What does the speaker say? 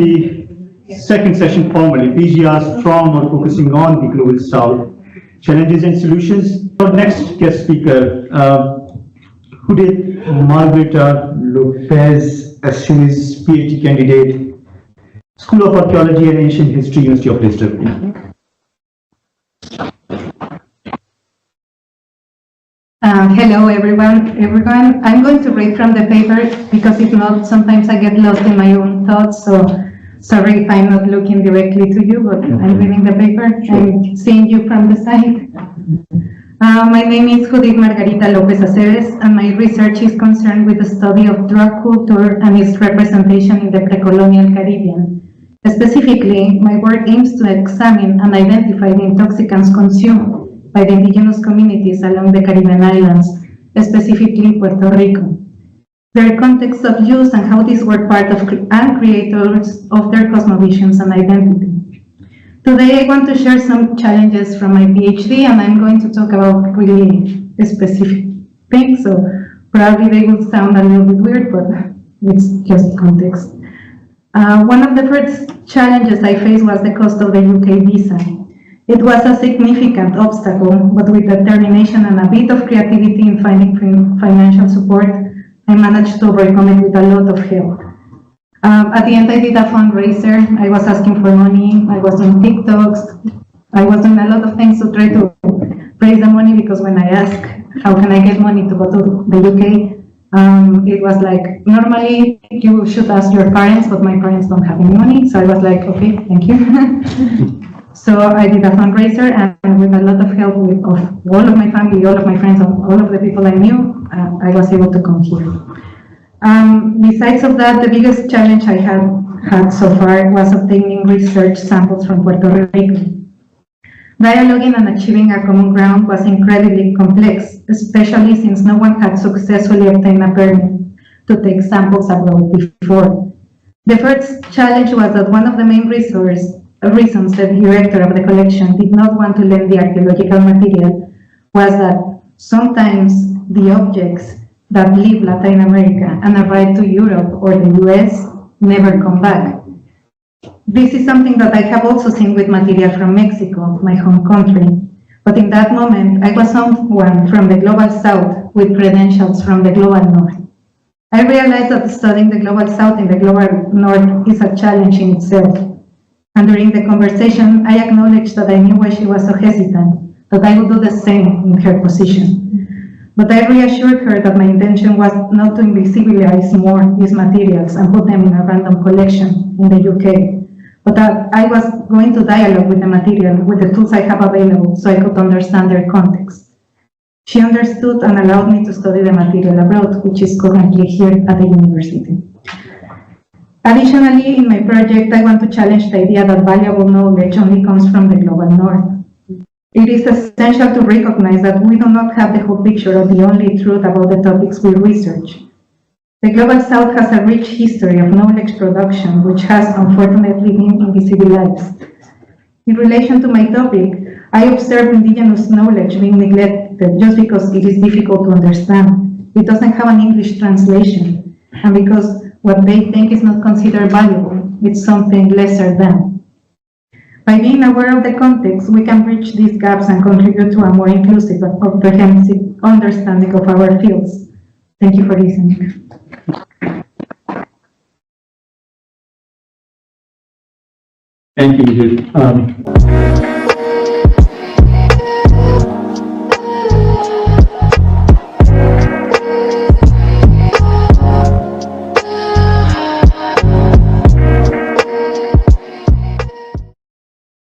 the second session formally, PGRs from or focusing on the Global South, challenges and solutions. Our next guest speaker, Judith Margarita Lopez, Assumes PhD candidate, School of Archaeology and Ancient History, University of Leicester. Hello everyone. I'm going to read from the paper because if not, sometimes I get lost in my own thoughts. So sorry if I'm not looking directly to you, but I'm reading the paper. I'm seeing you from the side. My name is Judith Margarita Lopez Aceves, and my research is concerned with the study of drug culture and its representation in the pre-colonial Caribbean. Specifically, my work aims to examine and identify the intoxicants consumed by the indigenous communities along the Caribbean islands, specifically Puerto Rico, their context of use and how these were part of and creators of their cosmovisions and identity. Today I want to share some challenges from my PhD, and I'm going to talk about really specific things, so probably they will sound a little bit weird, but it's just context. One of the first challenges I faced was the cost of the UK visa. It was a significant obstacle, but with determination and a bit of creativity in finding financial support, I managed to overcome it with a lot of help. At the end, I did a fundraiser. I was asking for money. I was doing TikToks. I was doing a lot of things to try to raise the money, because when I asked, how can I get money to go to the UK? It was like, normally you should ask your parents, but my parents don't have any money. So I was like, okay, thank you. So I did a fundraiser, and with a lot of help of all of my family, all of my friends, and all of the people I knew, I was able to come here. Besides of that, the biggest challenge I had so far was obtaining research samples from Puerto Rico. Dialoguing and achieving a common ground was incredibly complex, especially since no one had successfully obtained a permit to take samples abroad before. The first challenge was that one of the main reasons the director of the collection did not want to lend the archaeological material was that sometimes the objects that leave Latin America and arrive to Europe or the US never come back. This is something that I have also seen with material from Mexico, my home country. But in that moment, I was someone from the Global South with credentials from the Global North. I realized that studying the Global South in the Global North is a challenge in itself. And during the conversation, I acknowledged that I knew why she was so hesitant, that I would do the same in her position. But I reassured her that my intention was not to invisibilize more these materials and put them in a random collection in the UK, but that I was going to dialogue with the material with the tools I have available so I could understand their context. She understood and allowed me to study the material abroad, which is currently here at the university. Additionally, in my project, I want to challenge the idea that valuable knowledge only comes from the Global North. It is essential to recognize that we do not have the whole picture or the only truth about the topics we research. The Global South has a rich history of knowledge production, which has unfortunately been invisibilized. In relation to my topic, I observe indigenous knowledge being neglected just because it is difficult to understand. It doesn't have an English translation, and because what they think is not considered valuable, it's something lesser than. By being aware of the context, we can bridge these gaps and contribute to a more inclusive and comprehensive understanding of our fields. Thank you for listening. Thank you, Judith.